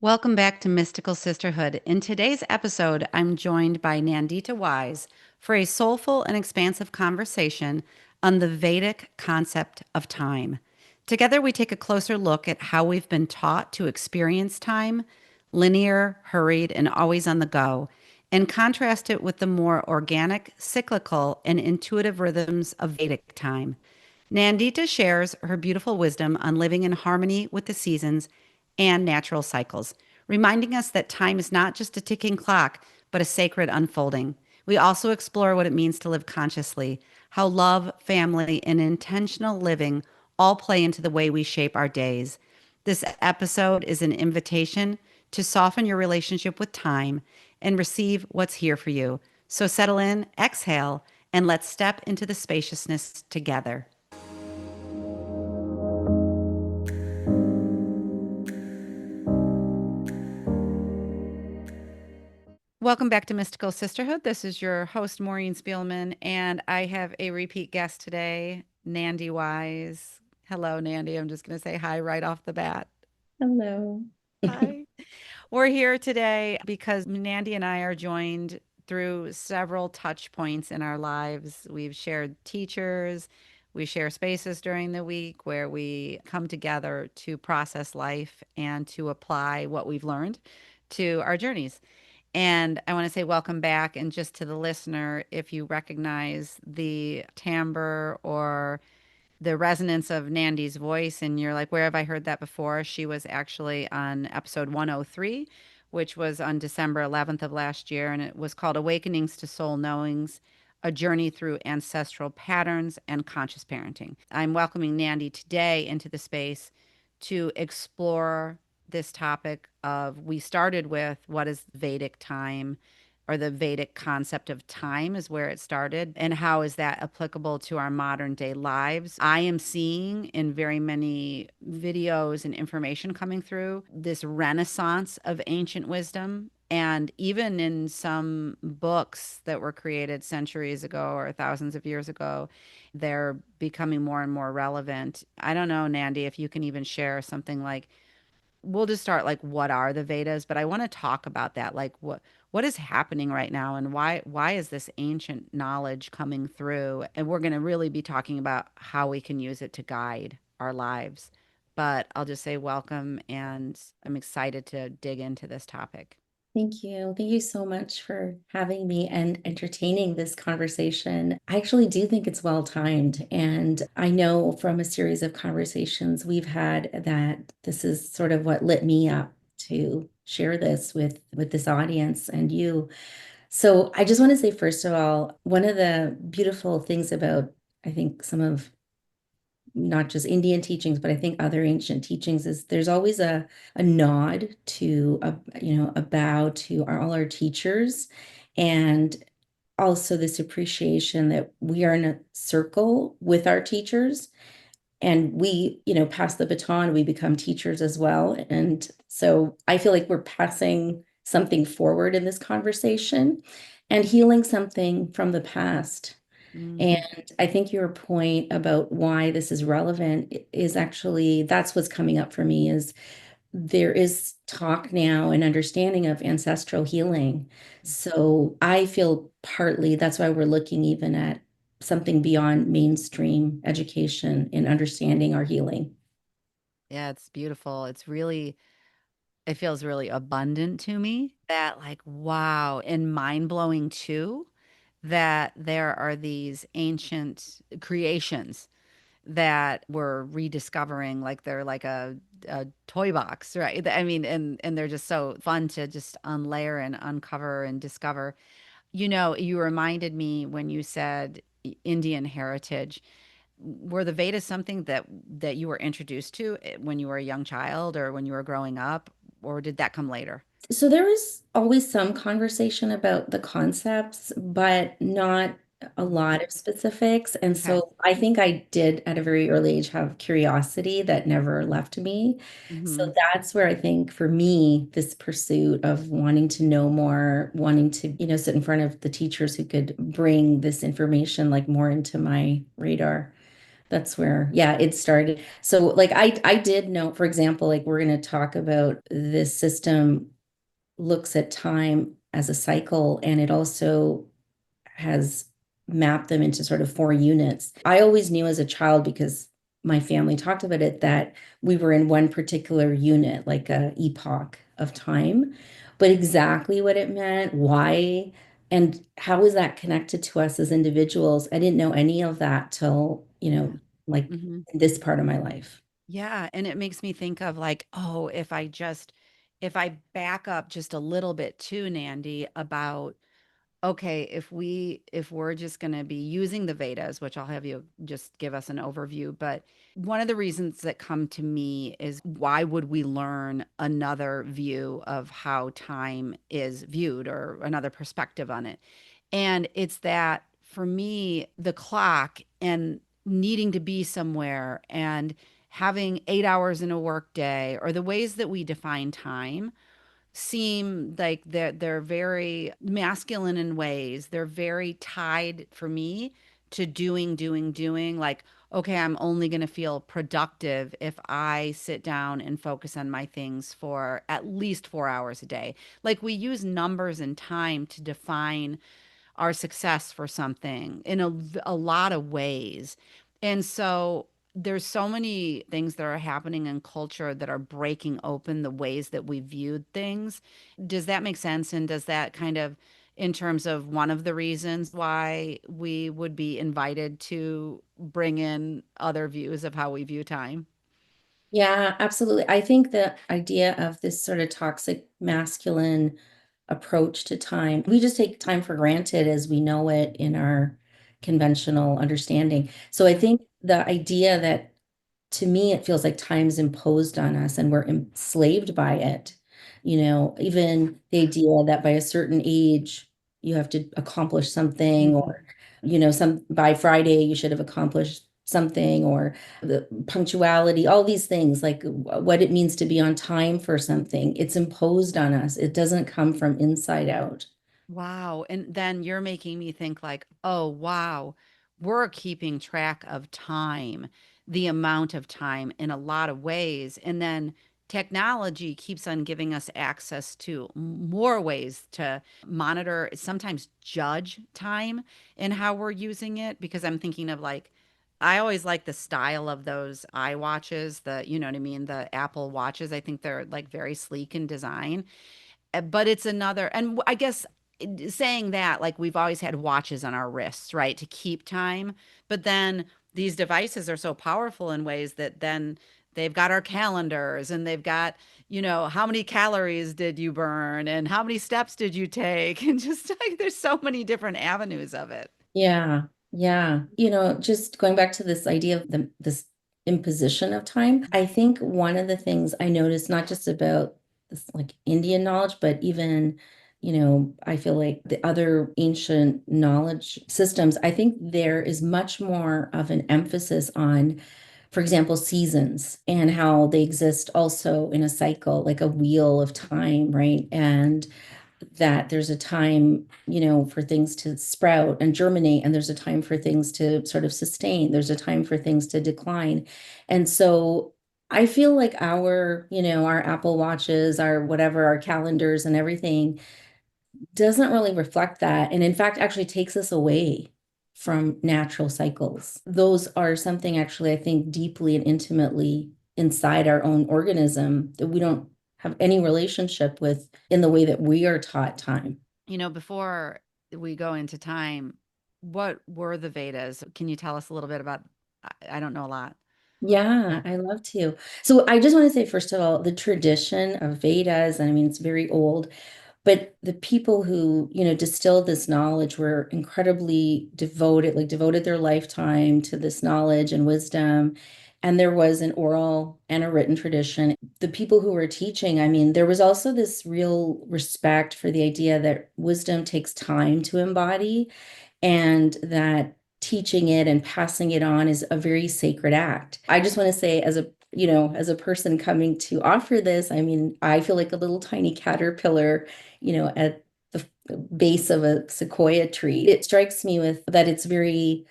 Welcome back to Mystical Sisterhood. In today's episode, I'm joined by Nandita Wise for a soulful and expansive conversation on the Vedic concept of time. Together, we take a closer look at how we've been taught to experience time, linear, hurried, and always on the go, and contrast it with the more organic, cyclical, and intuitive rhythms of Vedic time. Nandita shares her beautiful wisdom on living in harmony with the seasons and natural cycles, reminding us that time is not just a ticking clock, but a sacred unfolding. We also explore what it means to live consciously, how love, family, and intentional living all play into the way we shape our days. This episode is an invitation to soften your relationship with time and receive what's here for you. So settle in, exhale, and let's step into the spaciousness together. Welcome back to Mystical Sisterhood. This is your host, Maureen Spielman, and I have a repeat guest today, Nandi Wise. Hello, Nandi. I'm just going to say hi right off the bat. Hello. Hi. We're here today because Nandi and I are joined through several touch points in our lives. We've shared teachers, we share spaces during the week where we come together to process life and to apply what we've learned to our journeys. And I want to say welcome back. And just to the listener, if you recognize the timbre or the resonance of Nandi's voice and you're like, where have I heard that before? She was actually on episode 103, which was on December 11th of last year. And it was called Awakenings to Soul Knowings, a journey through ancestral patterns and conscious parenting. I'm welcoming Nandi today into the space to explore this topic of we started with what is Vedic time or the Vedic concept of time is where it started and how is that applicable to our modern day lives. I am seeing in very many videos and information coming through this renaissance of ancient wisdom, and even in some books that were created centuries ago or thousands of years ago, they're becoming more and more relevant. I don't know, Nandi, if you can even share something like, we'll just start like what are the Vedas, but I want to talk about that. Like what is happening right now and why is this ancient knowledge coming through? And we're going to really be talking about how we can use it to guide our lives. But I'll just say welcome, and I'm excited to dig into this topic. Thank you. Thank you so much for having me and entertaining this conversation. I actually do think it's well timed. And I know from a series of conversations we've had that this is sort of what lit me up to share this with this audience and you. So I just want to say, first of all, one of the beautiful things about, I think, some of not just Indian teachings, but I think other ancient teachings is there's always a nod to a bow to all our teachers, and also this appreciation that we are in a circle with our teachers, and we pass the baton, we become teachers as well. And so I feel like we're passing something forward in this conversation and healing something from the past. Mm. And I think your point about why this is relevant is actually that's what's coming up for me is there is talk now and understanding of ancestral healing. So I feel partly that's why we're looking even at something beyond mainstream education in understanding our healing. Yeah, it's beautiful. It feels really abundant to me that, like, wow, and mind blowing too, that there are these ancient creations that we're rediscovering, like they're like a toy box, right? I mean, and they're just so fun to just unlayer and uncover and discover. You reminded me when you said Indian heritage. Were the Vedas something that you were introduced to when you were a young child or when you were growing up, or did that come later? So there was always some conversation about the concepts, but not a lot of specifics. And Okay. so I think I did at a very early age have curiosity that never left me. So Hmm. that's where I think for me, this pursuit of wanting to know more, wanting to, sit in front of the teachers who could bring this information like more into my radar. That's where, yeah, it started. So like I did know, for example, like we're going to talk about this system looks at time as a cycle, and it also has mapped them into sort of four units. I always knew as a child, because my family talked about it, that we were in one particular unit, like a epoch of time, but exactly what it meant, why, and how is that connected to us as individuals? I didn't know any of that till, Yeah. like Hmm. this part of my life. Yeah, and it makes me think of like, oh, if I back up just a little bit too, Nandy, about okay, if we're just going to be using the Vedas, which I'll have you just give us an overview, but one of the reasons that come to me is why would we learn another view of how time is viewed or another perspective on it? And it's that for me, the clock and needing to be somewhere and having 8 hours in a workday or the ways that we define time seem like they're very masculine in ways. They're very tied for me to doing. Like, okay, I'm only going to feel productive if I sit down and focus on my things for at least 4 hours a day. Like we use numbers and time to define our success for something in a lot of ways. And so there's so many things that are happening in culture that are breaking open the ways that we viewed things. Does that make sense? And does that kind of, in terms of one of the reasons why we would be invited to bring in other views of how we view time? Yeah, absolutely. I think the idea of this sort of toxic masculine approach to time, we just take time for granted as we know it in our conventional understanding. So I Yeah. think the idea that, to me, it feels like time's imposed on us and we're enslaved by it. Even the idea that by a certain age you have to accomplish something, Mhm. or, some by Friday you should have accomplished something, or the punctuality, all these things, like what it means to be on time for something. It's imposed on us. It doesn't come from inside out. Wow. And then you're making me think like, oh, wow, we're keeping track of time, the amount of time in a lot of ways. And then technology keeps on giving us access to more ways to monitor, sometimes judge time and how we're using it. Because I'm thinking of like, I always like the style of those iWatches, you know what I mean? The Apple watches. I think they're like very sleek in design. But it's another, and I guess saying that, like we've always had watches on our wrists, right, to keep time. But then these devices are so powerful in ways that then they've got our calendars and they've got, how many calories did you burn and how many steps did you take? And just like there's so many different avenues of it. Yeah, yeah. Just going back to this idea of this imposition of time, I think one of the things I noticed, not just about this like Indian knowledge, but even, I feel like the other ancient knowledge systems, I think there is much more of an emphasis on, for example, seasons and how they exist also in a cycle, like a wheel of time, right? And that there's a time, for things to sprout and germinate, and there's a time for things to sort of sustain. There's a time for things to decline. And so I feel like our Apple Watches, our whatever, our calendars and everything doesn't really reflect that. And in fact, actually takes us away from natural cycles. Those are something actually, I think, deeply and intimately inside our own organism that we don't have any relationship with in the way that we are taught time. Before we go into time, what were the Vedas? Can you tell us a little bit about? I don't know a lot. Yeah, I love to. So I just want to say, first of all, the tradition of Vedas, and I mean, it's very old, but the people who, distilled this knowledge were incredibly devoted, like devoted their lifetime to this knowledge and wisdom. And there was an oral and a written tradition. The people who were teaching, I mean, there was also this real respect for the idea that wisdom takes time to embody, and that teaching it and passing it on is a very sacred act. I just want to say, as a person coming to offer this, I mean, I feel like a little tiny caterpillar, at the base of a sequoia tree. It strikes me with that it's very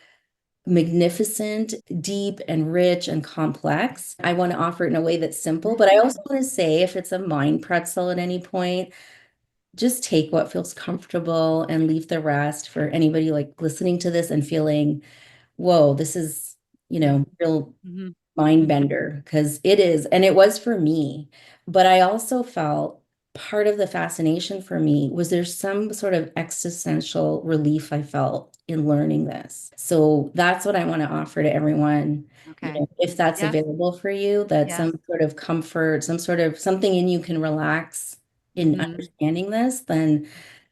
magnificent, deep, and rich and complex. I want to offer it in a way that's simple, but I also want to say if it's a mind pretzel at any point, just take what feels comfortable and leave the rest for anybody like listening to this and feeling, whoa, this is, Yeah. real Hmm. mind bender because it is, and it was for me. But I also felt part of the fascination for me was there's some sort of existential relief I felt in learning this. So that's what I want to offer to everyone. Okay. If that's Yes. available for you, that Yes. some sort of comfort, some sort of something in you can relax in Hmm. understanding this, then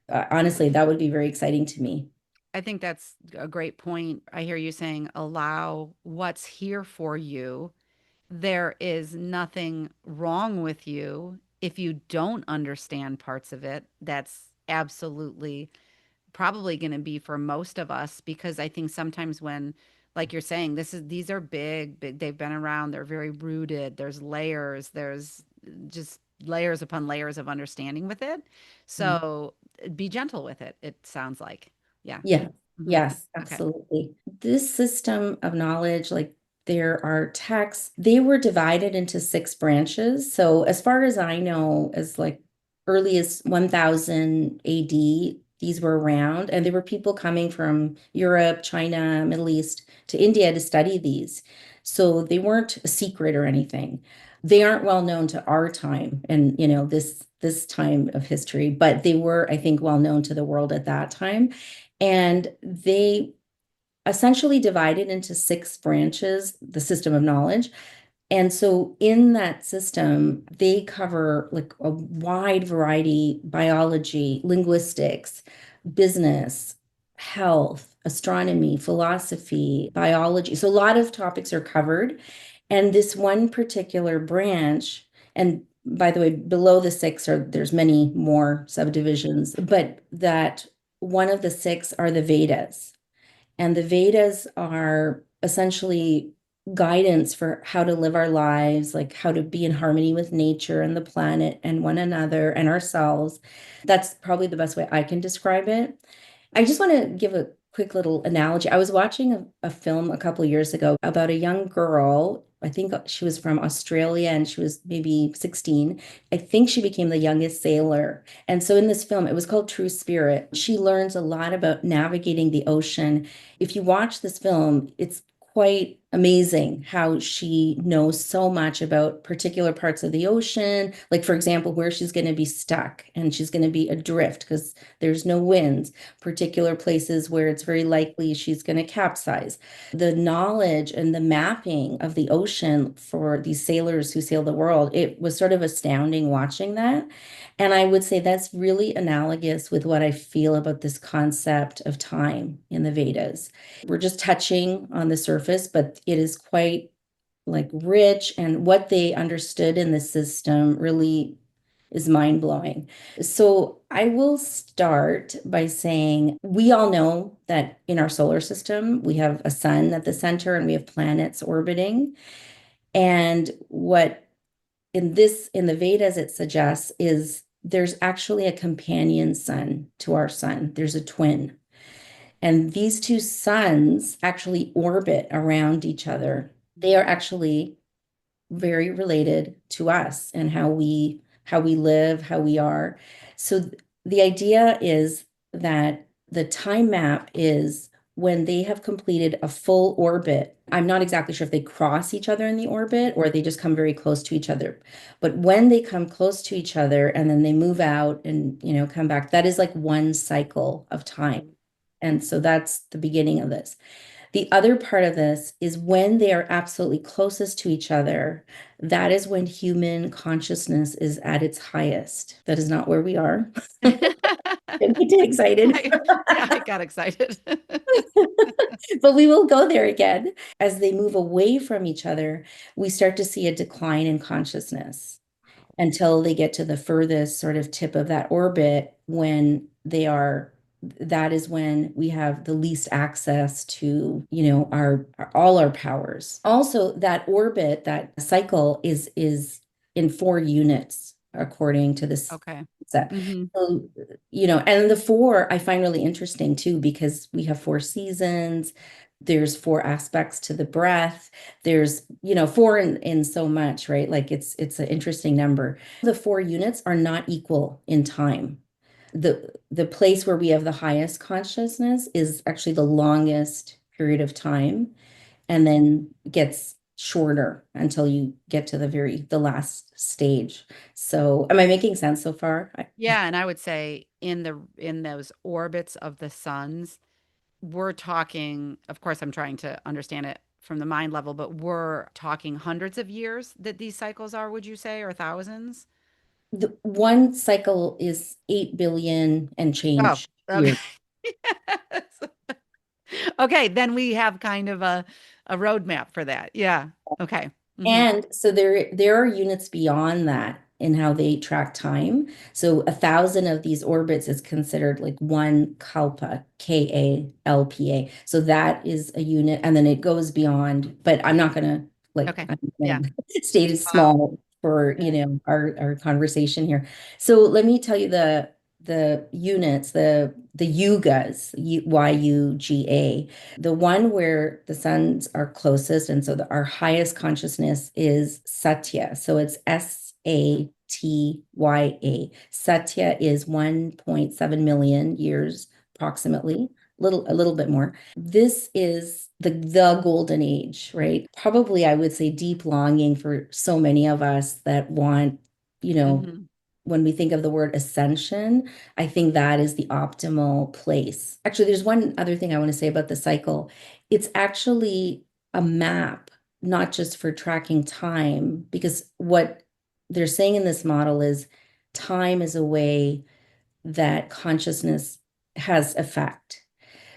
honestly, that would be very exciting to me. I think that's a great point. I hear you saying allow what's here for you. There is nothing wrong with you if you don't understand parts of it. That's absolutely probably going to be for most of us because I think sometimes when like you're saying these are big they've been around, they're very rooted, there's layers, there's just layers upon layers of understanding with it. So be gentle with it, it sounds like. Yeah. Yeah, Hmm. yes, Okay. absolutely. This system of knowledge, like there are texts, they were divided into six branches. So as far as I know, as like early as 1000 AD, these were around, and there were people coming from Europe, China, Middle East to India to study these. So they weren't a secret or anything. They aren't well known to our time and this time of history, but they were, I think, well known to the world at that time. And they essentially divided into six branches, the system of knowledge. And so in that system, they cover like a wide variety, biology, linguistics, business, health, astronomy, philosophy, biology. So a lot of topics are covered. And this one particular branch, and by the way, below the six are there's many more subdivisions, but that one of the six are the Vedas. And the Vedas are essentially guidance for how to live our lives, like how to be in harmony with nature and the planet and one another and ourselves. That's probably the best way I can describe it. I just want to give a quick little analogy. I was watching a film a couple of years ago about a young girl. I think she was from Australia and she was maybe 16. I think she became the youngest sailor. And so in this film, it was called True Spirit. She learns a lot about navigating the ocean. If you watch this film, it's quite amazing how she knows so much about particular parts of the ocean. Like, for example, where she's going to be stuck and she's going to be adrift because there's no winds, particular places where it's very likely she's going to capsize. The knowledge and the mapping of the ocean for these sailors who sail the world, it was sort of astounding watching that. And I would say that's really analogous with what I feel about this concept of time in the Vedas. We're just touching on the surface, but it is quite like rich, and what they understood in the system really is mind blowing. So I will start by saying we all know that in our solar system, we have a sun at the center and we have planets orbiting. And what in the Vedas it suggests is there's actually a companion sun to our sun. There's a twin. And these two suns actually orbit around each other. They are actually very related to us and how we live, how we are. So the idea is that the time map is when they have completed a full orbit. I'm not exactly sure if they cross each other in the orbit or they just come very close to each other. But when they come close to each other and then they move out and come back, that is like one cycle of time. And so that's the beginning of this. The other part of this is when they are absolutely closest to each other, that is when human consciousness is at its highest. That is not where we are. Don't get too excited. Yeah, I got excited. But we will go there again. As they move away from each other, we start to see a decline in consciousness until they get to the furthest sort of tip of that orbit when that is when we have the least access to all our powers. Also, that orbit, that cycle is in 4 units according to this Okay. set. Hmm. So, and the four I find really interesting too because we have 4 seasons. There's four aspects to the breath. There's, four in so much, right? Like it's an interesting number. The four units are not equal in time. The place where we have the highest consciousness is actually the longest period of time, and then gets shorter until you get to the last stage. So am I making sense so far? Yeah, and I would say in those orbits of the suns, we're talking, of course, I'm trying to understand it from the mind level, but we're talking hundreds of years that these cycles are, would you say, or thousands? The one cycle is 8 billion and Oh, change okay. years. Yes. Okay, then we have kind of a roadmap for that. Yeah. Okay. Hmm. And so there are units beyond that in how they track time. So 1,000 of these orbits is considered like one kalpa, Kalpa. So that is a unit, and then it goes beyond. But I'm not gonna Okay. I'm Yeah. gonna state it Wow. small for Yeah. our conversation here. So let me tell you the units, the yugas, Yuga. The one where the suns are closest, and so our highest consciousness is Satya. So it's Satya. Satya is 1.7 million years approximately, a little bit more. This is the golden age, right? Probably I would say deep longing for so many of us that want, you know, Hmm. when we think of the word ascension, I think that is the optimal place. Actually, there's one other thing I want to say about the cycle. It's actually a map, not just for tracking time, because what they're saying in this model is time is a way that consciousness has effect.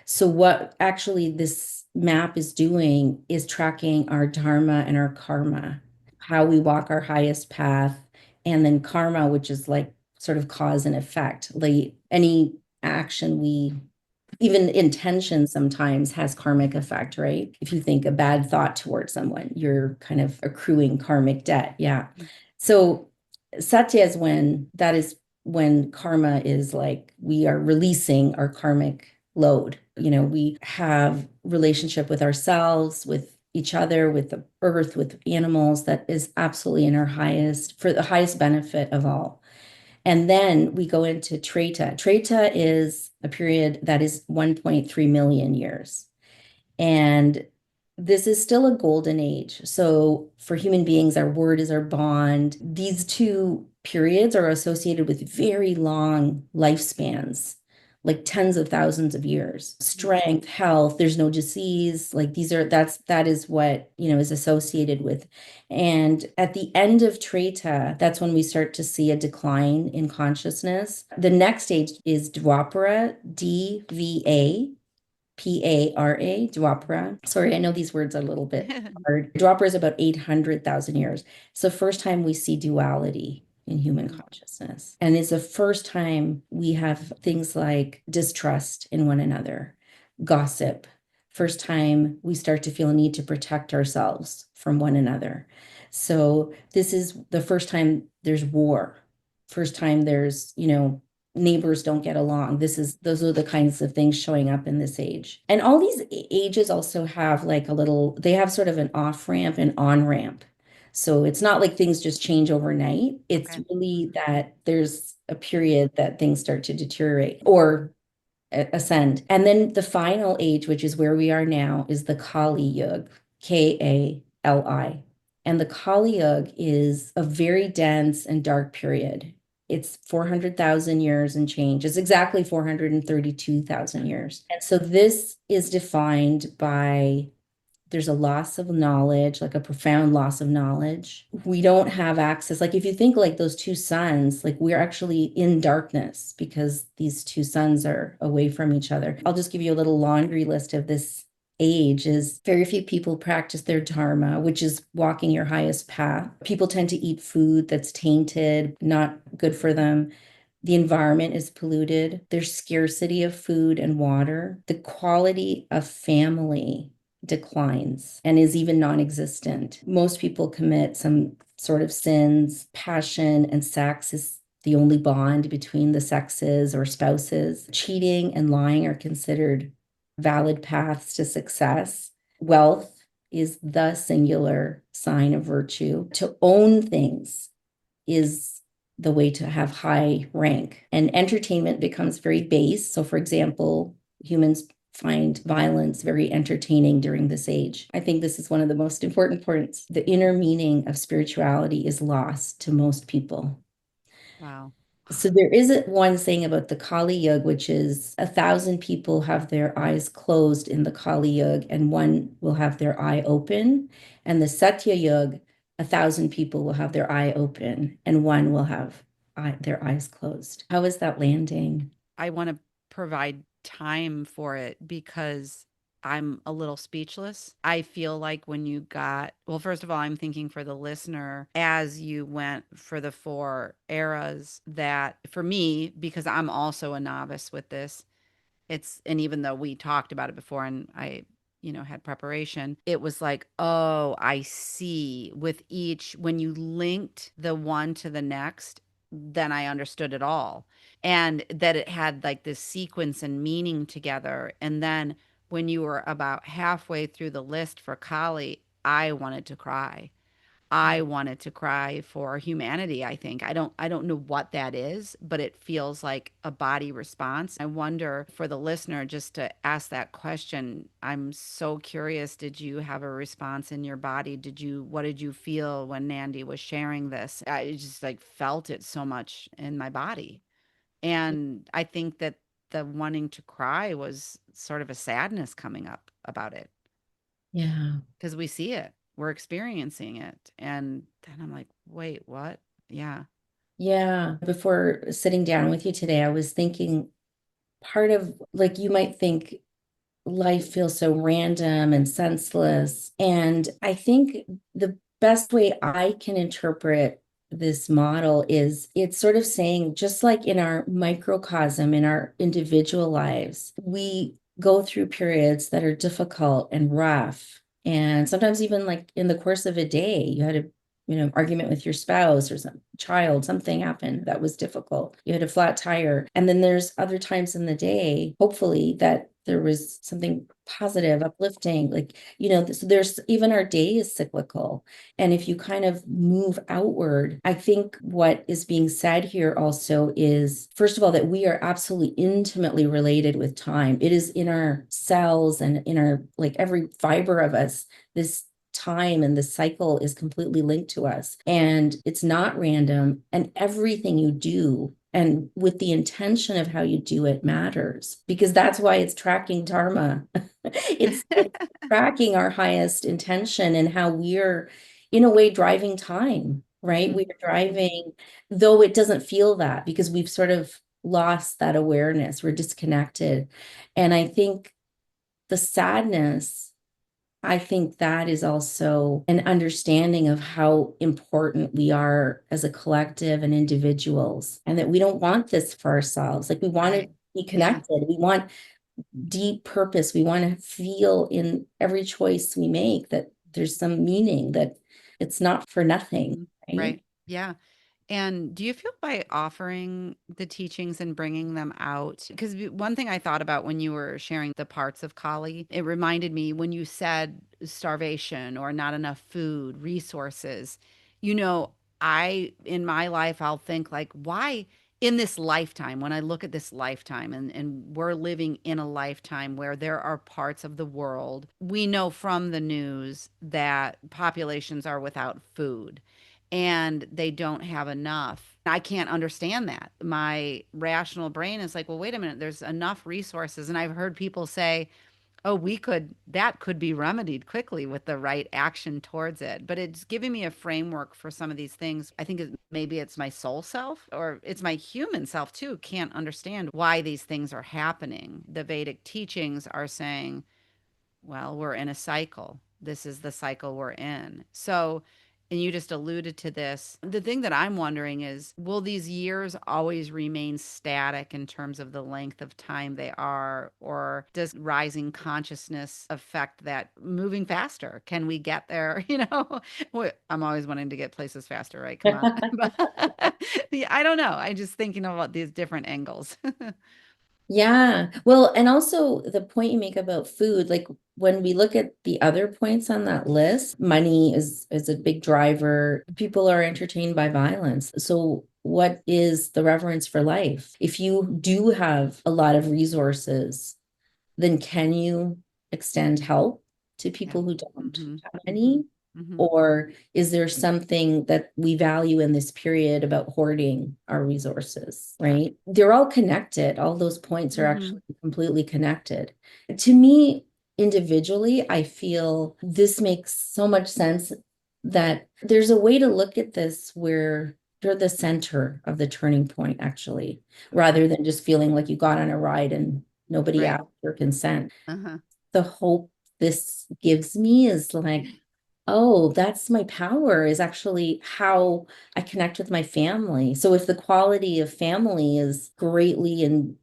So, what actually this map is doing is tracking our dharma and our karma, how we walk our highest path, and then karma, which is like sort of cause and effect. Like any action we, even intention sometimes has karmic effect, right? If you think a bad thought towards someone, you're kind of accruing karmic debt. Yeah. So Satya is when karma is like we are releasing our karmic load. We have relationship with ourselves, with each other, with the earth, with animals that is absolutely in our highest, for the highest benefit of all. And then we go into Treta. Treta is a period that is 1.3 million years. And this is still a golden age. So for human beings, our word is our bond. These two periods are associated with very long lifespans, like tens of thousands of years. Strength, health, there's no disease. Like that is what, is associated with. And at the end of Treta, that's when we start to see a decline in consciousness. The next stage is Dwapara, Dwapara. Sorry, I know these words are a little bit hard. Dwapara is about 800,000 years. It's the first time we see duality in human consciousness. And it's the first time we have things like distrust in one another, gossip. First time we start to feel a need to protect ourselves from one another. So this is the first time there's war. First time there's, neighbors don't get along. Those are the kinds of things showing up in this age. And all these ages also have they have sort of an off ramp and on ramp. So it's not like things just change overnight. It's Okay. really that there's a period that things start to deteriorate or ascend. And then the final age, which is where we are now, is the Kali Yuga, Kali. And the Kali Yuga is a very dense and dark period. It's 400,000 years and change. It's exactly 432,000 years. And so this is defined by there's a loss of knowledge, like a profound loss of knowledge. We don't have access. Like if you think like those two suns, like we're actually in darkness because these two suns are away from each other. I'll just give you a little laundry list of this age is very few people practice their dharma, which is walking your highest path. People tend to eat food that's tainted, not good for them. The environment is polluted. There's scarcity of food and water. The quality of family declines and is even non-existent. Most people commit some sort of sins. Passion and sex is the only bond between the sexes or spouses. Cheating and lying are considered valid paths to success. Wealth is the singular sign of virtue. To own things is the way to have high rank. And entertainment becomes very base. So, for example, humans find violence very entertaining during this age. I think this is one of the most important points. The inner meaning of spirituality is lost to most people. Wow. So there is one saying about the Kali Yuga, which is 1,000 people have their eyes closed in the Kali Yuga, and one will have their eye open. And the Satya Yuga, 1,000 people will have their eye open, and one will have their eyes closed. How is that landing? I want to provide time for it because I'm a little speechless. I feel like when you got, well, first of all, I'm thinking for the listener as you went for the four eras, that for me, because I'm also a novice with this, and even though we talked about it before and I, had preparation, it was like, oh, I see with each, when you linked the one to the next, then I understood it all. And that it had like this sequence and meaning together. And then when you were about halfway through the list for Kali, I wanted to cry. I wanted to cry for humanity, I think. I don't know what that is, but it feels like a body response. I wonder for the listener just to ask that question. I'm so curious, did you have a response in your body? What did you feel when Nandi was sharing this? I just like felt it so much in my body. And I think that the wanting to cry was sort of a sadness coming up about it Yeah. because we see it, we're experiencing it. And then I'm like, wait, what? Yeah. Yeah. Before sitting down with you today, I was thinking part of like you might think life feels so random and senseless. And I think the best way I can interpret this model is it's sort of saying, just like in our microcosm, in our individual lives, we go through periods that are difficult and rough. And sometimes even like in the course of a day, you had a argument with your spouse or some child, something happened that was difficult. You had a flat tire. And then there's other times in the day, hopefully, that there was something positive, uplifting, like, so there's even our day is cyclical. And if you kind of move outward, I think what is being said here also is, first of all, that we are absolutely intimately related with time. It is in our cells and in our, like every fiber of us, this time and the cycle is completely linked to us. And it's not random. And everything you do and with the intention of how you do it matters, because that's why it's tracking dharma. It's tracking our highest intention and how we're in a way driving time, right? We're driving, though it doesn't feel that because we've sort of lost that awareness, we're disconnected. And I think the sadness, I think that is also an understanding of how important we are as a collective and individuals, and that we don't want this for ourselves. Like we want to Right. be Yeah. connected. We want deep purpose. We want to feel in every choice we make that there's some meaning, that it's not for nothing, Mhm. right? Right. Yeah. And do you feel by offering the teachings and bringing them out? Because one thing I thought about when you were sharing the parts of Kali, it reminded me when you said starvation or not enough food, resources, you know, in my life, I'll think like, why in this lifetime, when I look at this lifetime and we're living in a lifetime where there are parts of the world, we know from the news that populations are without food and they don't have enough. I can't understand that. My rational brain is like, well, wait a minute, there's enough resources. And I've heard people say, oh, that could be remedied quickly with the right action towards it. But it's giving me a framework for some of these things. I think maybe it's my soul self or it's my human self too, can't understand why these things are happening. The Vedic teachings are saying, well, we're in a cycle. This is the cycle we're in. So, and you just alluded to this. The thing that I'm wondering is, will these years always remain static in terms of the length of time they are? Or does rising consciousness affect that moving faster? Can we get there? I'm always wanting to get places faster, right? Come on. But yeah, I don't know. I'm just thinking about these different angles. Yeah. Well, and also the point you make about food, like when we look at the other points on that list, money is a big driver. People are entertained by violence. So what is the reverence for life? If you do have a lot of resources, then can you extend help to Yeah. people who don't Mhm. have Mhm. any? Mhm. Or is there something that we value in this period about hoarding our resources, Yeah. right? They're all connected. All those points are Mhm. actually completely connected. To me, individually, I feel this makes so much sense that there's a way to look at this where you're the center of the turning point, actually, Okay. rather than just feeling like you got on a ride and nobody Right. asked for consent. Uh-huh. The hope this gives me is like, oh, that's my power, is actually how I connect with my family. So if the quality of family is greatly in,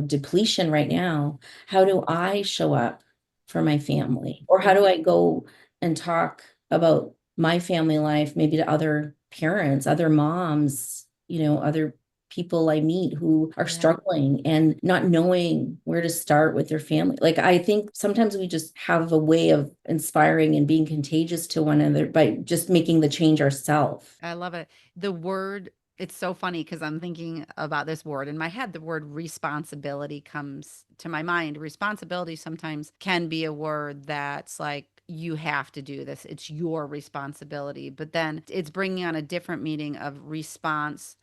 depletion right now, how do I show up for my family? Or how do Mhm. I go and talk about my family life, maybe to other parents, other moms, other people I meet who are Yeah. struggling and not knowing where to start with their family. Like, I think sometimes we just have a way of inspiring and being contagious to one another by just making the change ourselves. I love it. The word, it's so funny because I'm thinking about this word in my head. The word responsibility comes to my mind. Responsibility sometimes can be a word that's like, you have to do this. It's your responsibility. But then it's bringing on a different meaning of response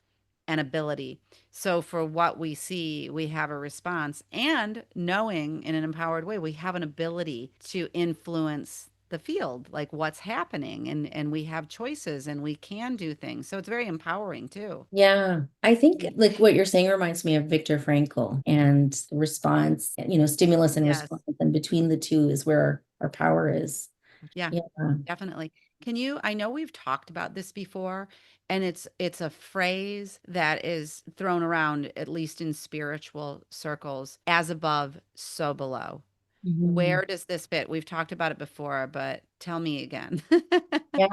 and ability. So for what we see, we have a response, and knowing in an empowered way, we have an ability to influence the field, like what's happening, and we have choices and we can do things. So it's very empowering too. Yeah, I think Mm. like what you're saying reminds me of Viktor Frankl and the response, stimulus and Yes. response. And between the two is where our power is. Yeah, Yeah. definitely. Can you, I know we've talked about this before, and it's a phrase that is thrown around, at least in spiritual circles, as above, so below. Mhm. Where does this fit? We've talked about it before, but tell me again. Yeah.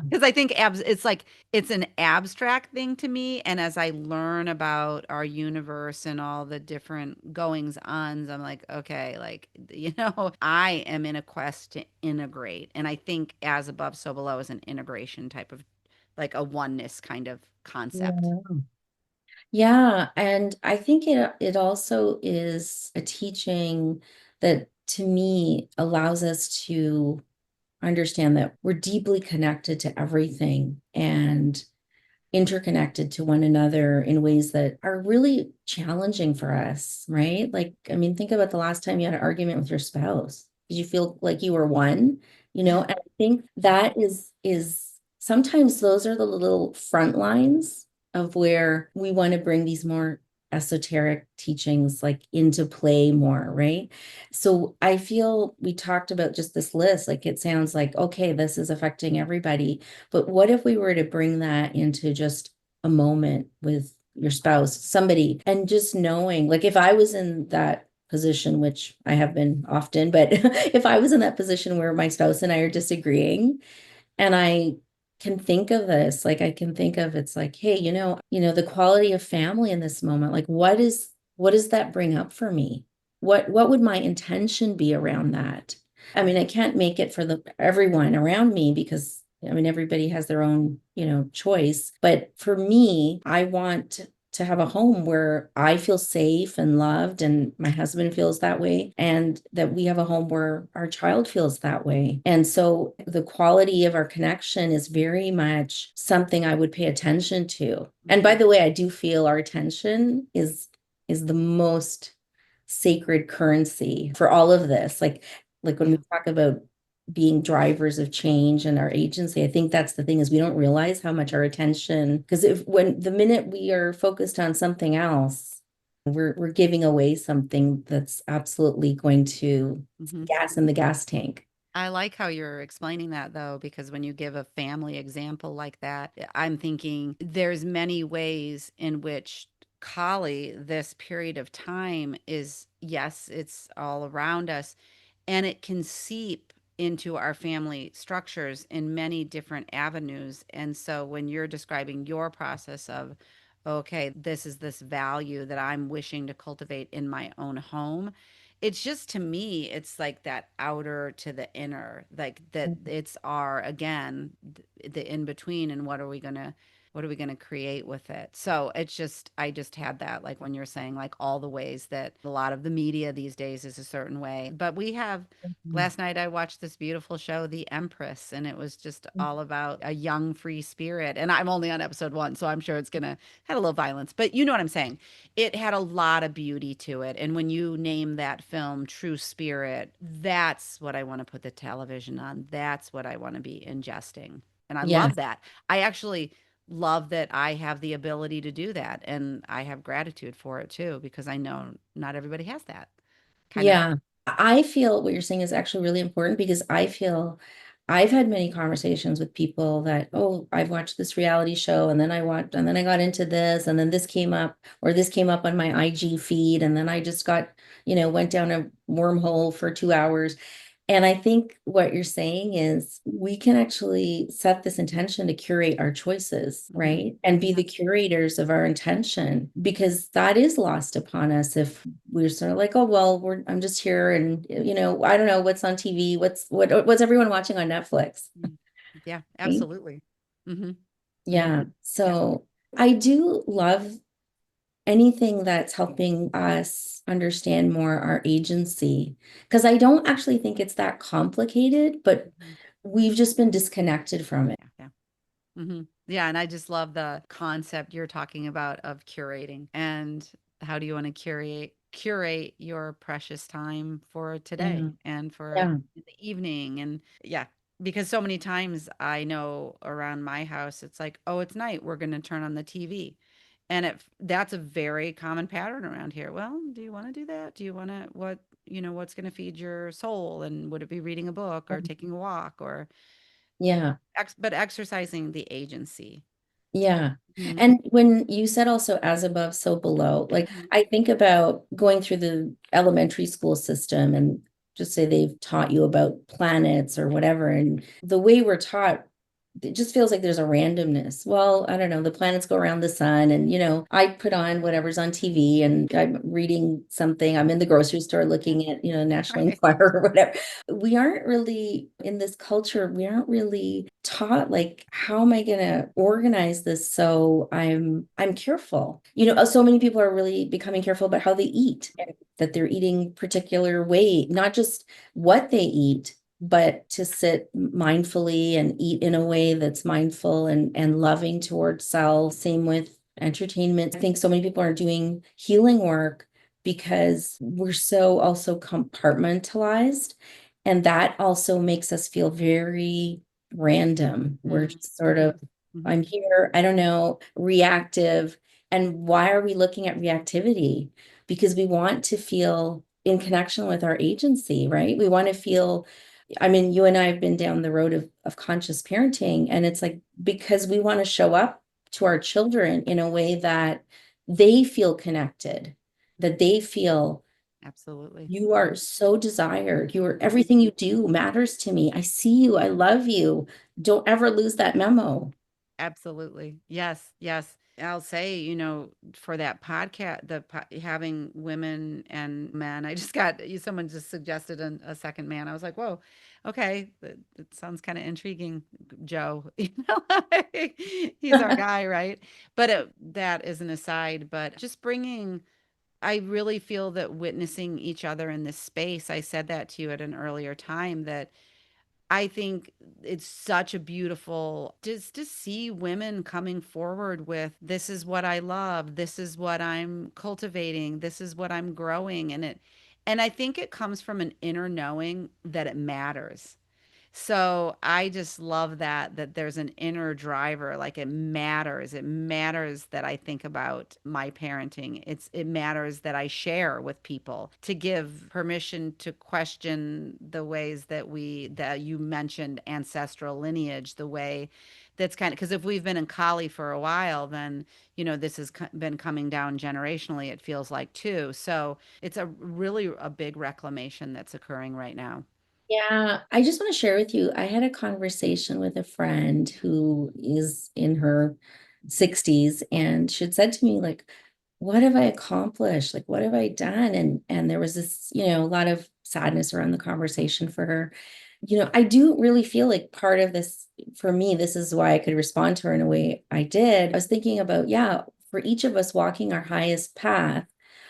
Because I think it's like it's an abstract thing to me. And as I learn about our universe and all the different goings ons, I'm like, okay, like, I am in a quest to integrate. And I think as above, so below is an integration type of, like, a oneness kind of concept. Yeah. Yeah, and I think it also is a teaching that to me allows us to understand that we're deeply connected to everything and interconnected to one another in ways that are really challenging for us, right? Like, I mean, think about the last time you had an argument with your spouse. Did you feel like you were one? Yeah. And I think that is sometimes those are the little front lines of where we want to bring these more esoteric teachings like into play more, right? So I feel we talked about just this list, like it sounds like, okay, this is affecting everybody, but what if we were to bring that into just a moment with your spouse, somebody, and just knowing, like if I was in that position, which I have been often, but if I was in that position where my spouse and I are disagreeing, and I can think of this, like I can think of it's like, hey, the quality of family in this moment, like what does that bring up for me? What would my intention be around that? I mean, I can't make it for the everyone around me because I mean everybody has their own, choice. But for me, I want to have a home where I feel safe and loved, and my husband feels that way, and that we have a home where our child feels that way. And so the quality of our connection is very much something I would pay attention to. And by Mhm. the way, I do feel our attention is the most sacred currency for all of this. Like when we Yeah. talk about being drivers of change and our agency, I think that's the thing is we don't realize how much our attention, because if when the minute we are focused on something else, we're giving away something that's absolutely going to Mhm. gas in the gas tank. I like how you're explaining that though, because when you give a family example like that, I'm thinking there's many ways in which Kali, this period of time is, yes, it's all around us, and it can seep into our family structures in many different avenues. And so when you're describing your process of, okay, this is this value that I'm wishing to cultivate in my own home. It's just to me, it's like that outer to the inner, like that it's our, again, the in between, and what are we going to create with it? So it's just, I just had that, like when you're saying, like all the ways that a lot of the media these days is a certain way. But we have, Mhm. last night I watched this beautiful show, The Empress, and it was just all about a young free spirit. And I'm only on episode one, so I'm sure it's going to had a little violence, but you know what I'm saying. It had a lot of beauty to it. And when you name that film True Spirit, that's what I want to put the television on. That's what I want to be ingesting. And I Yeah. love that. I actually love that I have the ability to do that. And I have gratitude for it too, because I know not everybody has that kind of. Yeah. I feel what you're saying is actually really important because I feel I've had many conversations with people that, oh, I've watched this reality show and then I watched and then I got into this and then this came up or this came up on my IG feed and then I just got, went down a wormhole for 2 hours. And I think what you're saying is we can actually set this intention to curate our choices, Mhm. right? And be the curators of our intention because that is lost upon us if we're sort of like, oh, well, I'm just here and I don't know what's on TV, what's everyone watching on Netflix, Mm. Yeah, right? absolutely. Hmm. Hmm. Yeah. Yeah. So I do love anything that's helping us understand more our agency because I don't actually think it's that complicated, but Mhm. we've just been disconnected from it. Yeah. Yeah. Mhm. Yeah, and I just love the concept you're talking about of curating. And how do you want to curate your precious time for Yeah. today and for Yeah. the evening? And yeah, because so many times I know around my house it's like, "Oh, it's night, we're going to turn on the TV." And that's a very common pattern around here. Well, do you want to do that? Do you want to what's going to feed your soul, and would it be reading a book or taking a walk or Yeah. but exercising the agency. Yeah. Mhm. And when you said also as above, so below, like Mhm. I think about going through the elementary school system and just say they've taught you about planets or whatever. And the way we're taught, it just feels like there's a randomness. Well, I don't know, the planets go around the sun, and I put on whatever's on TV and I'm reading something. I'm in the grocery store Yeah. looking at, National Right. Enquirer or whatever. We aren't really in this culture, we aren't really taught like how am I going to organize this so I'm careful. So many people are really becoming careful about how they eat and that they're eating particular way, not just what they eat, but to sit mindfully and eat in a way that's mindful and loving towards self. Same with entertainment. I think so many people are doing healing work because we're so also compartmentalized. And that also makes us feel very random. We're Mhm. just sort of, Mhm. I'm here, I don't know, reactive. And why are we looking at reactivity? Because we want to feel in connection with our agency, right? We want to feel, I mean, you and I have been down the road of conscious parenting, and it's like because we want to show up to our children in a way that they feel connected, that they feel Absolutely. you are so desired. Mhm. Everything you do matters to me. I see you. I love you. Don't ever lose that memo. Absolutely. Yes, yes. I'll say, for that podcast, having women and men, I just got someone just suggested a second man. I was like, whoa, okay, that sounds kind of intriguing, Joe. Like, he's our guy, right? But that is an aside. But just bringing, I really feel that witnessing each other in this space, I said that to you at an earlier time, that I think it's such a beautiful just to see women coming forward with, this is what I love, this is what I'm cultivating, this is what I'm growing, and I think it comes from an inner knowing that it matters. So I just love that there's an inner driver, like it matters. It matters that I think about my parenting. It matters that I share with people, to give permission to question the ways that you mentioned, ancestral lineage, the way that's kind of, because if we've been in Kali for a while, then this has been coming down generationally, it feels like too. So it's a really a big reclamation that's occurring right now. Yeah, I just want to share with you. I had a conversation with a friend who is in her 60s, and she had said to me, like, what have I accomplished? Like, what have I done? And there was this, a lot of sadness around the conversation for her. I do really feel like part of this, for me, this is why I could respond to her in a way I did. I was thinking about, yeah, for each of us walking our highest path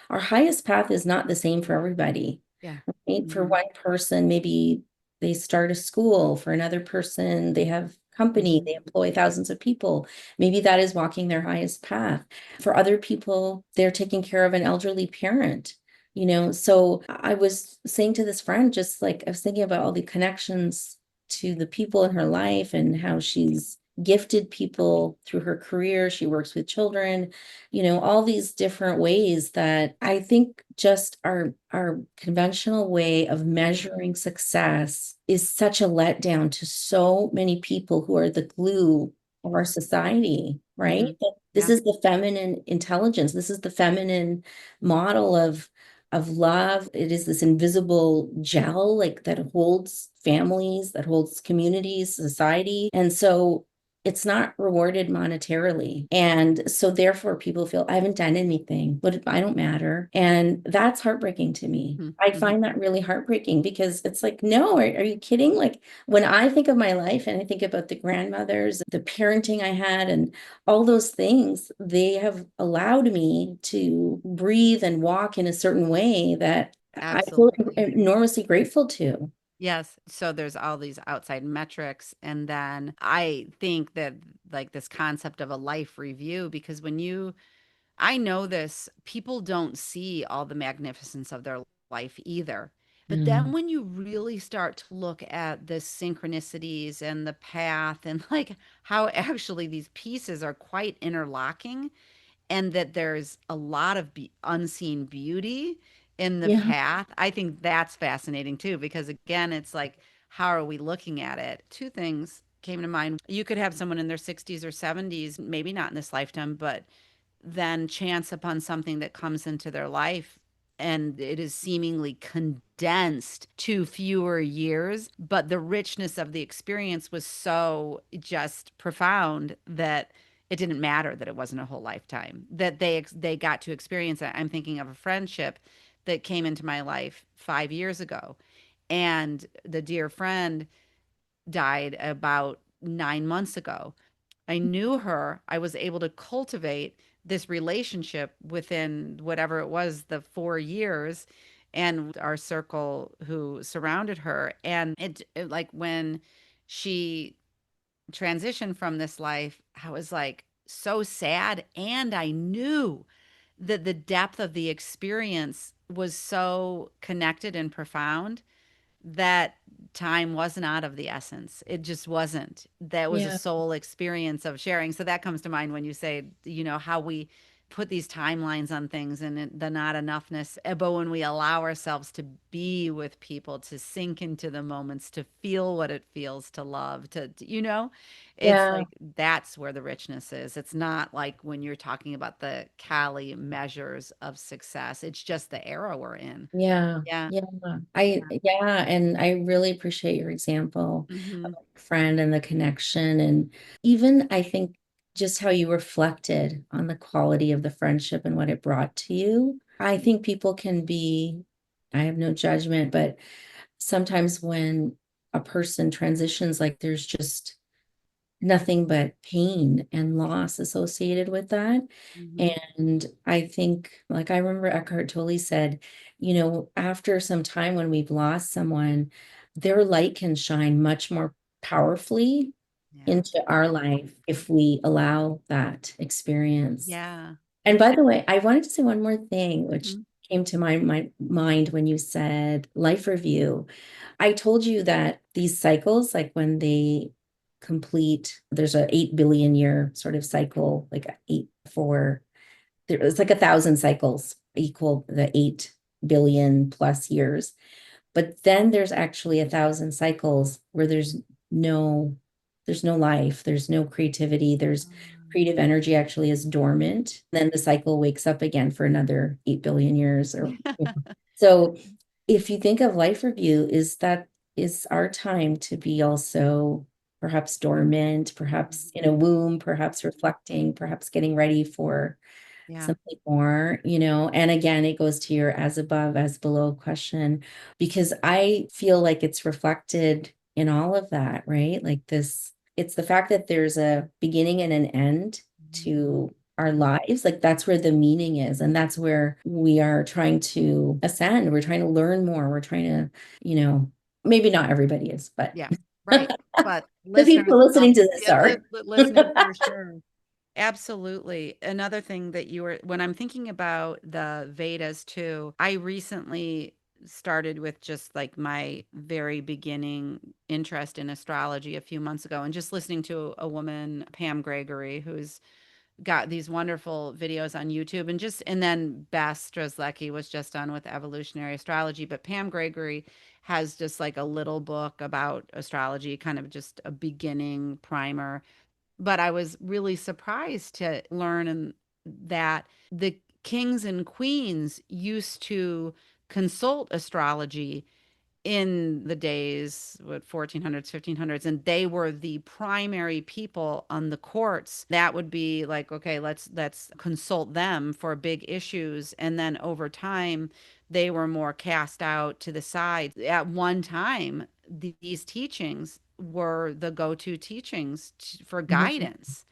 is not the same for everybody. Yeah. Right? For Hmm. one person, maybe they start a school. For another person, they have company, Hmm. they employ thousands of people. Maybe that is walking their highest path. For other people, they're taking care of an elderly parent. So I was saying to this friend, just like I was thinking about all the connections to the people in her life and how she's gifted people through her career. She works with children, all these different ways that I think just our conventional way of measuring success is such a letdown to so many people who are the glue of our society, right? Hmm. This Yeah. is the feminine intelligence. This is the feminine model of love. It is this invisible gel like that holds families, that holds communities, society. And so it's not rewarded monetarily. And so therefore people feel I haven't done anything, but I don't matter. And that's heartbreaking to me. I Hmm. find that really heartbreaking because it's like, no, are you kidding? Like when I think of my life and I think about the grandmothers, the parenting I had, and all those things, they have allowed me to breathe and walk in a certain way that I feel Absolutely. enormously grateful to. Yes. So there's all these outside metrics. And then I think that, like, this concept of a life review, because I know this, people don't see all the magnificence of their life either. But then Mm. when you really start to look at the synchronicities and the path and like how actually these pieces are quite interlocking, and that there's a lot of unseen beauty in the Yeah, path. I think that's fascinating too, because again, it's like, how are we looking at it? Two things came to mind. You could have someone in their 60s or 70s, maybe not in this lifetime, but then chance upon something that comes into their life and it is seemingly condensed to fewer years, but the richness of the experience was so just profound that it didn't matter that it wasn't a whole lifetime, that they got to experience it. I'm thinking of a friendship that came into my life 5 years ago, and the dear friend died about 9 months ago. I knew her. I was able to cultivate this relationship within whatever it was, the 4 years, and our circle who surrounded her. And it like when she transitioned from this life, I was like so sad. And I knew that the depth of the experience was so connected and profound that time was not of the essence. It just wasn't. That was a yeah, soul experience of sharing. So that comes to mind when you say, how we put these timelines on things and the not enoughness. But when we allow ourselves to be with people, to sink into the moments, to feel what it feels to love, it's yeah, like that's where the richness is. It's not like when you're talking about the Kali measures of success. It's just the era we're in. yeah, Yeah. yeah. Yeah. Yeah, and I really appreciate your example of Hmm. a friend and the connection. And even I think just how you reflected on the quality of the friendship and what it brought to you. I think people can be, I have no judgment, but sometimes when a person transitions, like there's just nothing but pain and loss associated with that. Hmm. And I think, like I remember Eckhart Tolle said, after some time when we've lost someone, their light can shine much more powerfully Yeah. into our life if we allow that experience. Yeah. And It's by the way, I wanted to say one more thing, which mhm. came to my mind when you said life review. I told you that these cycles, like when they complete, there's a 8 billion year sort of cycle, like it's like 1,000 cycles equal the 8 billion plus years. But then there's actually 1,000 cycles where there's no life, there's no creativity, there's creative energy actually is dormant. Then the cycle wakes up again for another 8 billion years so if you think of life review, is our time to be also perhaps dormant, perhaps in a womb, perhaps reflecting, perhaps getting ready for Yeah. something more, and again, it goes to your as above, as below question, because I feel like it's reflected in all of that, right? Like this, it's the fact that there's a beginning and an end Mhm. to our Yeah. lives. Like that's where the meaning is. And that's where we are trying to ascend. We're trying to learn more. We're trying to, maybe not everybody is, but Yeah. Right. But the listeners, people listening to this yeah, are. listeners for sure. Absolutely. Another thing that you were, when I'm thinking about the Vedas too, I recently started with just like my very beginning interest in astrology a few months ago and just listening to a woman, Pam Gregory, who's got these wonderful videos on YouTube and then Bess Strzelecki was just on with evolutionary astrology, but Pam Gregory has just like a little book about astrology, kind of just a beginning primer. But I was really surprised to that the kings and queens used to consult astrology in the days, what, 1400s, 1500s, and they were the primary people on the courts that would be like, okay, let's consult them for big issues. And then over time they were more cast out to the side. At one time these teachings were the go-to teachings for Mhm. guidance.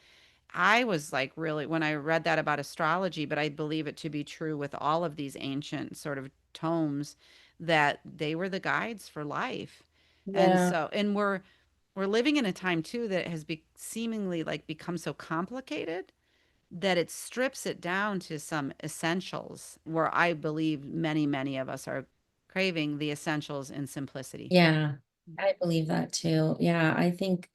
I was like, really, when I read that about astrology, but I believe it to be true with all of these ancient sort of tomes, that they were the guides for life. And Yeah. so, and we're living in a time too that has seemingly like become so complicated that it strips it down to some essentials, where I believe many of us are craving the essentials in simplicity. Yeah, I believe that too. Yeah, I think,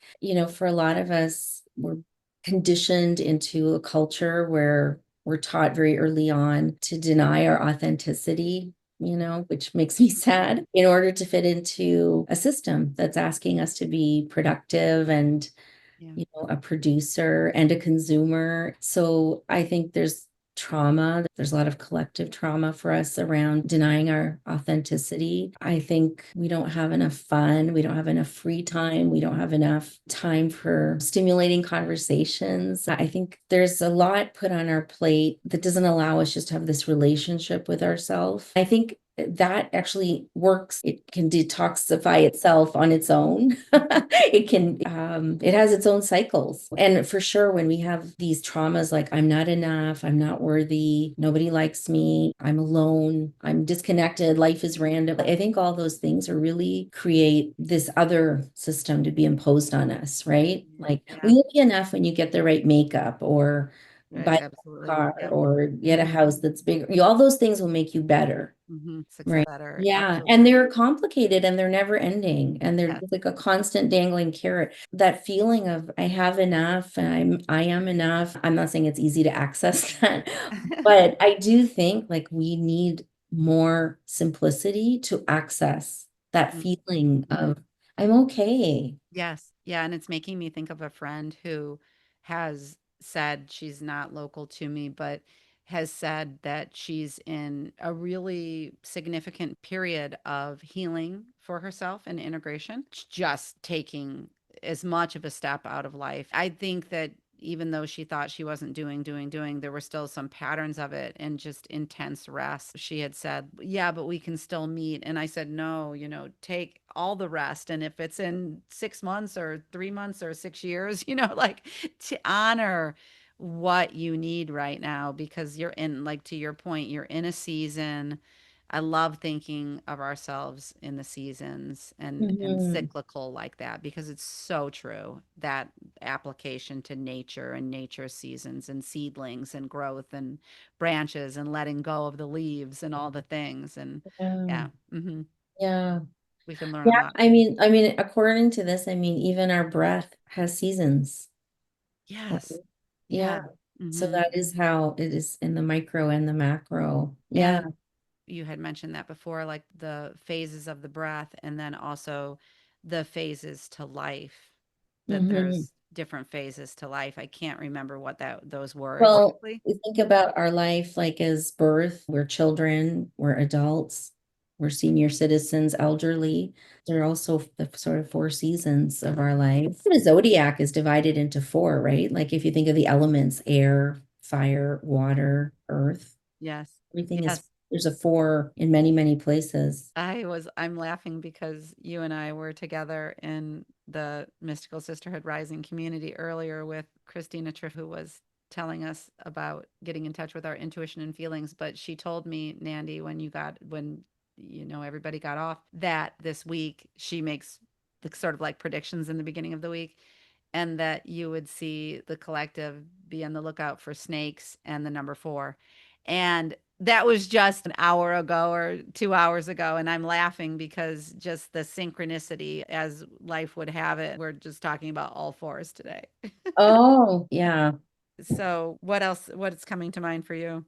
for a lot of us, we're conditioned into a culture where we're taught very early on to deny our authenticity, which makes me Mhm. sad, in order to fit into a system that's asking us to be productive and Yeah. a producer and a consumer. So I think there's trauma. There's a lot of collective trauma for us around denying our authenticity. I think we don't have enough fun. We don't have enough free time. We don't have enough time for stimulating conversations. I think there's a lot put on our plate that doesn't allow us just to have this relationship with ourselves. I think that actually works. It can detoxify itself on its own. It has its own cycles. And for sure, when we have these traumas like, I'm not enough, I'm not worthy, nobody likes me, I'm alone, I'm disconnected, life is random. I think all those things are really create this other system to be imposed on us, right? Like, we Yeah. look enough when you get the right makeup or buy a Absolutely. car Yeah. or get a Hmm. house that's bigger. All those things will make you better. Hmm. Success Right. better. Yeah. And Absolutely. they're complicated and they're never ending. And they're Yes. just like a constant dangling carrot. That feeling of I have enough and I am enough. I'm not saying it's easy to access that, but I do think like we need more simplicity to access that feeling of I'm okay. Yes. Yeah. And it's making me think of a friend who has said, she's not local to me, but has said that she's in a really significant period of healing for herself and integration. She's just taking as much of a step out of life. I think that even though she thought she wasn't doing, there were still some patterns of it and just intense rest. She had said, yeah, but we can still meet. And I said, no, take all the rest. And if it's in 6 months or 3 months or 6 years, like, to honor what you need right now, because you're in, like, to your point, you're in a season. I love thinking of ourselves in the seasons and Mhm. cyclical like that, because it's so true, that application to nature and nature seasons and seedlings and growth and branches and letting go of the leaves and all the things. And Yeah. yeah, Yeah. we can learn a Yeah. lot I from. mean, I mean, according to this, I mean, even our breath has seasons. Right. Yes. Yeah. Yeah. So Hmm. that is how it is in the micro and the macro. Yeah. And you had mentioned that before, like the phases of the breath, and then also the phases to life, that Hmm. there's different phases to life. I can't remember what those were Well, exactly. we think about our life like as birth, we're children, we're adults, we're senior citizens, elderly. They're also the sort of four seasons of our life. The zodiac is divided into four, right? Like if you think of the elements, air, fire, water, earth, Yes. everything is, Yes. there's a four in many, many places. I'm laughing because you and I were together in the Mystical Sisterhood Rising community earlier with Christina Triff, who was telling us about getting in touch with our intuition and feelings. But she told me, Nandy, when everybody got off, that this week she makes the sort of like predictions in the beginning of the week, and that you would see the collective be on the lookout for snakes and the number four. And that was just an hour ago or 2 hours ago. And I'm laughing because just the synchronicity as life would have it. We're just talking about all fours today. Oh, yeah. So, what else? What's coming to mind for you?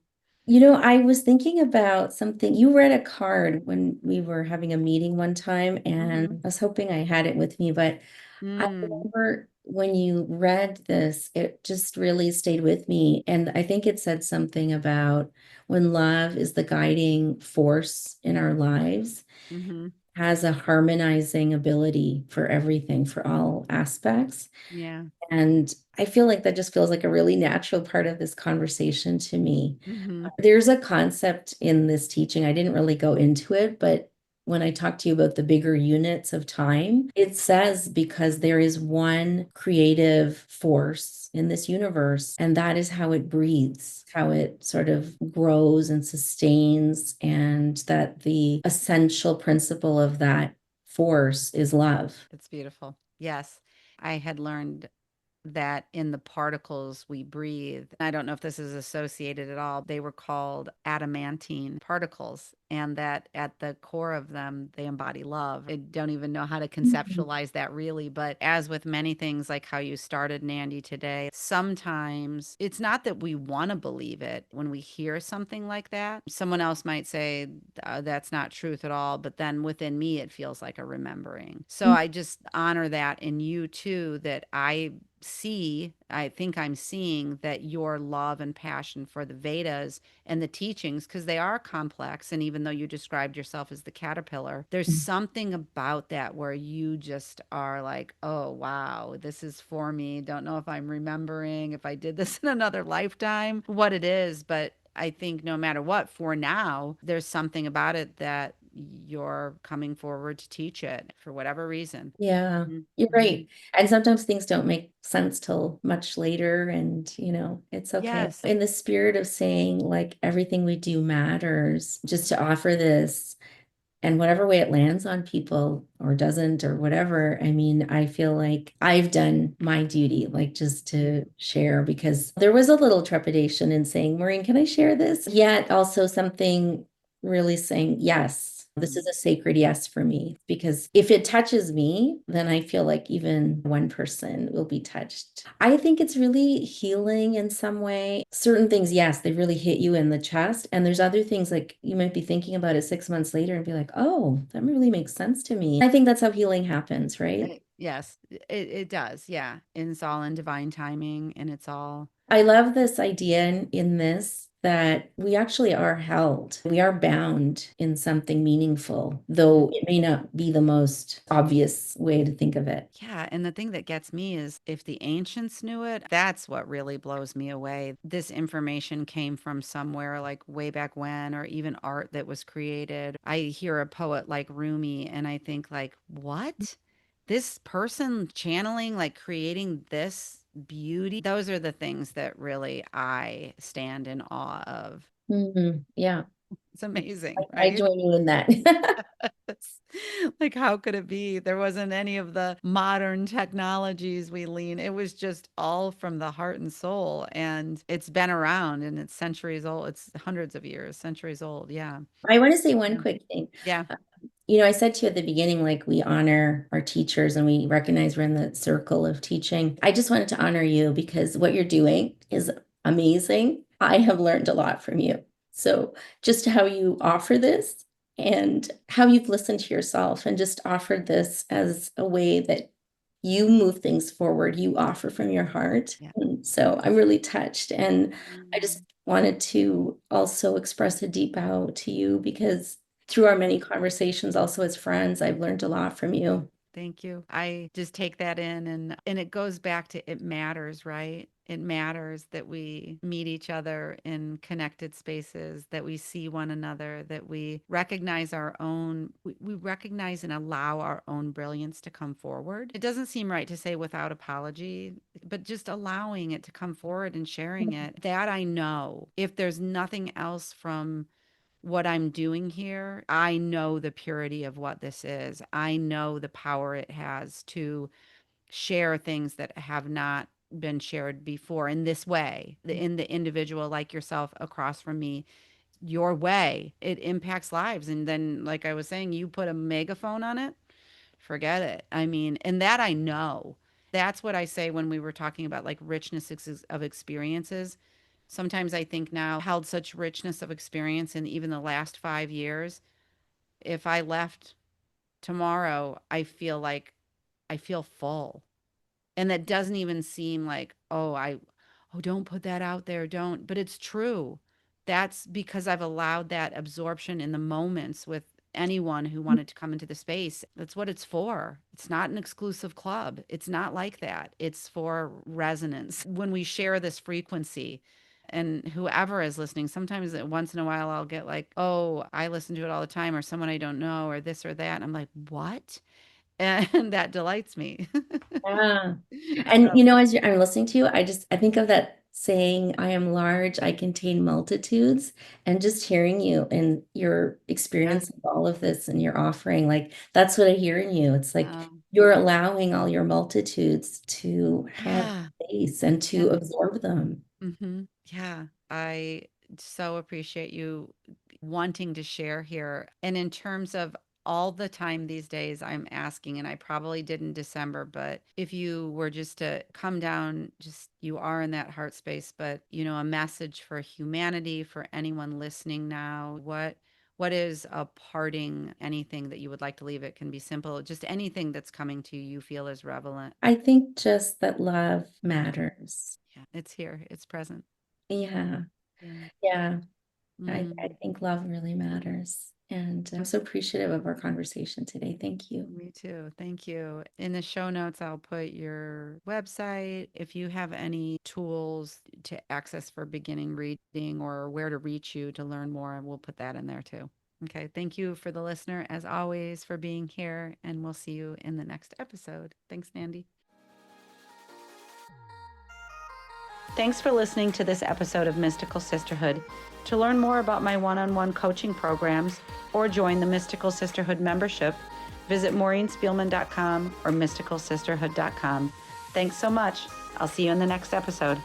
I was thinking about something. You read a card when we were having a meeting one time, and Hmm. I was hoping I had it with me, but I Mm, remember when you read this, it just really stayed with me. And I think it said something about when love is the guiding force in our lives, hmm. has a harmonizing ability for everything, for all aspects. Yeah. And I feel like that just feels like a really natural part of this conversation to me. Hmm. There's a concept in this teaching. I didn't really go into it, but when I talk to you about the bigger units of time, it says because there is one creative force in this universe, and that is how it breathes, how it sort of grows and sustains, and that the essential principle of that force is love. It's beautiful. Yes. I had learned that in the particles we breathe, I don't know if this is associated at all, they were called adamantine particles, and that at the core of them, they embody love. I don't even know how to Mhm. conceptualize that really, but as with many things, like how you started, Nandy, today, sometimes it's not that we want to believe it when we hear something like that. Someone else might say, that's not truth at all, but then within me, it feels like a remembering. So I just honor that in you too, that I think I'm seeing that your love and passion for the Vedas and the teachings, because they are complex. And even though you described yourself as the caterpillar, there's something about that where you just are like, oh, wow, this is for me. Don't know if I'm remembering, if I did this in another lifetime, what it is. But I think no matter what, for now, there's something about it that you're coming forward to teach it for whatever reason. Yeah, you're Mm-hmm. right. And sometimes things don't make sense till much later, and it's okay. Yes. In the spirit of saying, like, everything we do matters, just to offer this, and whatever way it lands on people or doesn't or whatever, I mean, I feel like I've done my duty, like just to share, because there was a little trepidation in saying, Maureen, can I share this? Yet also something really saying, yes, this is a sacred yes for me. Because if it touches me, then I feel like even one person will be touched. I think it's really healing in some way. Certain things, yes, they really hit you in the chest. And there's other things like you might be thinking about it 6 months later and be like, oh, that really makes sense to me. I think that's how healing happens, right? Yes, it does. Yeah. And it's all in divine timing and it's all, I love this idea in this that we actually are held. We are bound in something meaningful, though it may not be the most obvious way to think of it. yeah. And the thing that gets me is if the ancients knew it, that's what really blows me away. This information came from somewhere like way back when, or even art that was created. I hear a poet like Rumi and I think like, what? This person channeling, like creating this beauty. Those are the things that really I stand in awe of. Yeah, It's amazing, I right? join you in that. It's like, how could it be? There wasn't any of the modern technologies we lean. It was just all from the heart and soul. And it's been around and it's centuries old. It's hundreds of years, centuries old. Yeah. I want to say one Yeah. quick thing. Yeah. I said to you at the beginning, like we honor our teachers and we recognize we're in the circle of teaching. I just wanted to honor you because what you're doing is amazing. I have learned a lot from you. So just how you offer this and how you've listened to yourself and just offered this as a way that you move things forward, you offer from your heart. Yeah. And so I'm really touched. And I just Mm. wanted to also express a deep bow to you because through our many conversations, also as friends, I've learned a lot from you. Thank you. I just take that in, and it goes back to it matters, right? It matters that we meet each other in connected spaces, that we see one another, that we recognize we recognize and allow our own brilliance to come forward. It doesn't seem right to say without apology, but just allowing it to come forward and sharing it. That I know, if there's nothing else from what I'm doing here, I know the purity of what this is. I know the power it has to share things that have not been shared before in this way, in the individual like yourself across from me, your way. It impacts lives. And then, like I was saying, you put a megaphone on it, forget it. I mean, and that I know. That's what I say when we were talking about like richness of experiences. Sometimes I think now held such richness of experience in even the last 5 years. If I left tomorrow, I feel full. And that doesn't even seem like, oh, don't put that out there. Don't. But it's true. That's because I've allowed that absorption in the moments with anyone who wanted to come into the space. That's what it's for. It's not an exclusive club. It's not like that. It's for resonance. When we share this frequency, and whoever is listening, sometimes once in a while I'll get like, oh, I listen to it all the time, or someone I don't know, or this or that. And I'm like, what? And that delights me. Yeah. And So, as I'm listening to you, I think of that saying, I am large, I contain multitudes. And just hearing you and your yeah. experience of all of this and your offering, like that's what I hear in you. It's like Um, you're allowing all your multitudes to have yeah. space and Yeah. to absorb them. Yeah. I so appreciate you wanting to share here. And in terms of all the time these days, I'm asking, and I probably did in December, but if you were just to come down, just you are in that heart space, but a message for humanity, for anyone listening now, what is a parting anything that you would like to leave? It can be simple, just anything that's coming to you, you feel is relevant. I think just that love matters. Yeah, it's here, it's present. Yeah. Yeah. Yeah. I Mm. think love really matters. And I'm so appreciative of our conversation today. Thank you. Me too. Thank you. In the show notes, I'll put your website. If you have any tools to access for beginning reading or where to reach you to learn more, we'll put that in there too. Okay. Thank you for the listener, as always, for being here. And we'll see you in the next episode. Thanks, Nandy. Thanks for listening to this episode of Mystical Sisterhood. To learn more about my one-on-one coaching programs or join the Mystical Sisterhood membership, visit maureenspielman.com or mysticalsisterhood.com. Thanks so much. I'll see you in the next episode.